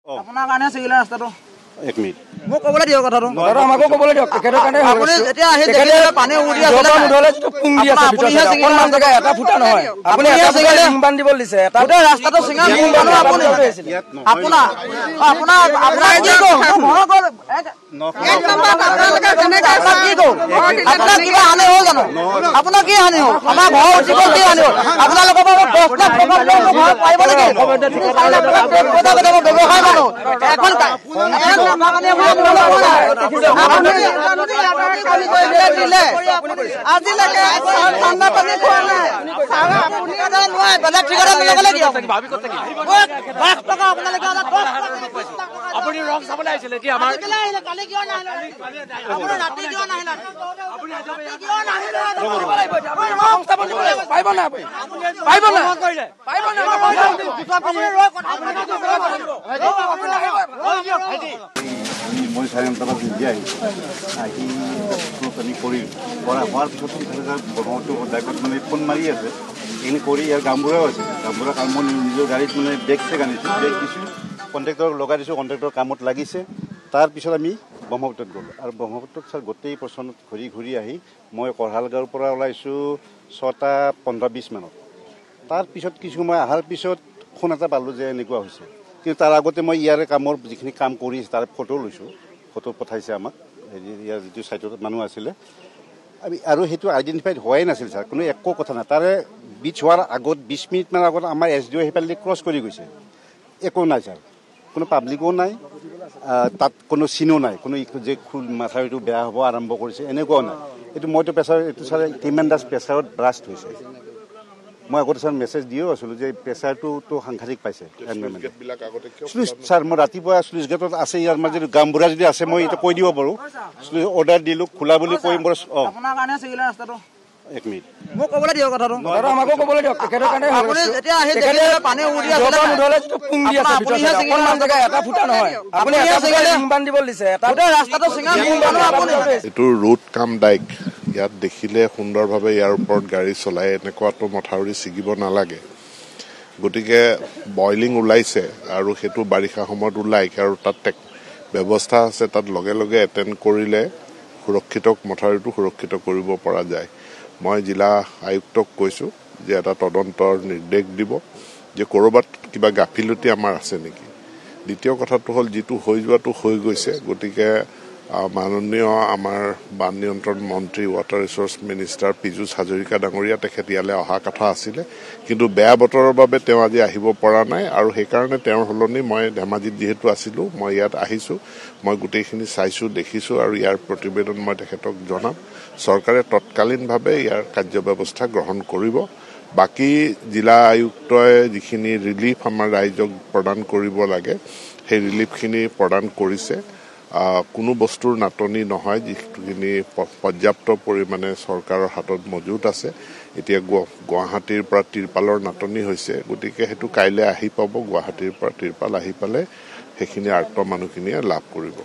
আপোনাৰ কাৰণে ছিগিলে ৰাস্তাটো। এক মিনিট মোক ক'বলৈ দিয়ক কথাটো। আমাকো ক'বলৈ দিয়ক। তেখেতৰ কাৰণে আপুনি যেতিয়া আহি দেখিলে পানী উৰি আছিলে মুধলে যিটো পুং দি আছে ভিতৰত অকণমান জেগা এটা ফুটা নহয়। আপুনি এটা জেগা ইমান দিব দিছে এটা গোটেই ৰাস্তাটো ছিঙা মোৰ মানুহ আপুনি আপোনাৰ কি কওঁ মই ক'ল এক নম্বৰ আপোনালোকে কেনেকৈ কি কওঁ আপোনাৰ কিবা হানি হ'ল জানো? আপোনাৰ কি হানি হ'ল? আমাৰ ঘৰ উঠিব কি হানি হ'ল? আপোনালোকৰ পৰা 10 লাখ টকা ঘৰ পাৰিব নেকি? 4 লাখ টকা ব্যৱসায় মানুহ এখন আজিলৈকে ঠাণ্ডা পানী খোৱা নাই। আপুনি নোৱাৰে বেলেগ ঠিকানা বেলেগলৈ দিয়ক। 10 টকা আপোনালোকে আপুনি ৰং চাবলৈ আহিছিলে এতিয়া আমাৰ কালি কিয় নাহিলে? আপুনি ৰাতি কিয় নাহিলে? পাৰিব না মই 4:30 বজাত নিজে আহিছোঁ। আহি আমি হোৱাৰ পিছত ব্ৰহ্মপুত্ৰ দায়িত্বত মানে ফোন মাৰি আছে এইখিনি কৰি ইয়াৰ গামবুঢ়াও আছে। গামবুঢ়া কাম মই নিজৰ গাড়ীত মানে বেগ চেগ আনিছোঁ, বেগ দিছোঁ, কণ্ট্ৰেক্টৰক লগাই দিছোঁ, কণ্ট্ৰেক্টৰ কামত লাগিছে। তাৰপিছত আমি ব্ৰহ্মপুত্ৰত গ'লোঁ আৰু ব্ৰহ্মপুত্ৰত ছাৰ গোটেই পচনত ঘূৰি আহি মই কঢ়ালগাঁৱৰ পৰা ওলাইছোঁ 6:15-20 মানত। তাৰপিছত কিছু সময় অহাৰ পিছত ফোন এটা পালোঁ যে এনেকুৱা হৈছে। কিন্তু তাৰ আগতে মই ইয়াৰে কামৰ যিখিনি কাম কৰি আছে তাৰ ফটো লৈছোঁ, ফটো পঠাইছে আমাক ইয়াৰ যিটো ছাইটত মানুহ আছিলে আৰু সেইটো আইডেণ্টিফাইড হোৱাই নাছিল ছাৰ, কোনো একো কথা নাই। তাৰে বিচ হোৱাৰ আগত 20 মিনিটমান আগত আমাৰ SDO সেইফালে ক্ৰছ কৰি গৈছে, একো নাই ছাৰ, কোনো পাব্লিকো নাই, তাত কোনো চিনো নাই, কোনো যে মাথাউৰিটো বেয়া হ'ব আৰম্ভ কৰিছে এনেকুৱাও নাই। এইটো মইতো প্ৰেছাৰ এইটো ছাৰ ট্ৰিমেণ্ডাছ প্ৰেছাৰত ব্ৰাষ্ট হৈছে। মই আগতে ছাৰ মেছেজ দিও আছিলোঁ যে প্ৰেছাৰটোতো সাংঘাতিক পাইছে। ছাৰ মই ৰাতিপুৱা শ্লুইচ গেটত আছে, ইয়াৰ মাজত গামবুঢ়া যদি আছে মই এতিয়া কৈ দিব পাৰোঁ, অৰ্ডাৰ দিলোঁ খোলা বুলি কৈ মোৰ আপোনাৰ কাৰণে ছিগিলে ৰাস্তাটো। এক মিনিট মোক ক'বলৈ দিয়ক কথাটো। আমাকো ক'বলৈ দিয়ক। তেখেতৰ কাৰণে আপুনি যেতিয়া আহি দেখিলে পানী উৰি আছিলে মুধলে যিটো পুং দি আছে ভিতৰত অকণমান জেগা এটা ফুটা নহয়। আপুনি এটা জেগা ইমান দিব দিছে এটা গোটেই ৰাস্তাটো ছিঙা মোৰ মানুহ আপুনি এইটো ৰোড কাম ডাইক। ইয়াত দেখিলে সুন্দৰভাৱে ইয়াৰ ওপৰত গাড়ী চলাই এনেকুৱাটো মথাউৰি ছিগিব নালাগে। গতিকে বইলিং ওলাইছে আৰু সেইটো বাৰিষা সময়ত ওলাই আৰু তাত ব্যৱস্থা আছে, তাত লগে লগে এটেণ্ড কৰিলে মথাউৰিটো সুৰক্ষিত কৰিব পৰা যায়। মই জিলা আয়ুক্তক কৈছোঁ যে এটা তদন্তৰ নিৰ্দেশ দিব যে ক'ৰবাত কিবা গাফিলতি আমাৰ আছে নেকি। দ্বিতীয় কথাটো হ'ল যিটো হৈ যোৱাটো হৈ গৈছে, গতিকে মাননীয় আমাৰ বান নিয়ন্ত্ৰণ মন্ত্ৰী water resource minister Piyush Hazarika ডাঙৰীয়া তেখেত ইয়ালৈ অহা কথা আছিলে, কিন্তু বেয়া বতৰৰ বাবে তেওঁ আজি আহিব পৰা নাই আৰু সেইকাৰণে তেওঁৰ সলনি মই ধেমাজিত যিহেতু আছিলোঁ মই ইয়াত আহিছোঁ। মই গোটেইখিনি চাইছোঁ, দেখিছোঁ আৰু ইয়াৰ প্ৰতিবেদন মই তেখেতক জনাম। চৰকাৰে তৎকালীনভাৱে ইয়াৰ কাৰ্যব্যৱস্থা গ্ৰহণ কৰিব। বাকী জিলা আয়ুক্তই যিখিনি ৰিলিফ আমাৰ ৰাইজক প্ৰদান কৰিব লাগে সেই ৰিলিফখিনি প্ৰদান কৰিছে। কোনো বস্তুৰ নাটনি নহয়, যিখিনি পৰ্যাপ্ত পৰিমাণে চৰকাৰৰ হাতত মজুত আছে। এতিয়া গুৱাহাটীৰ পৰা তিৰপালৰ নাটনি হৈছে, গতিকে সেইটো কাইলৈ আহি পাব। গুৱাহাটীৰ পৰা তিৰপাল আহি পালে সেইখিনি আৰ্ত মানুহখিনিয়ে লাভ কৰিব।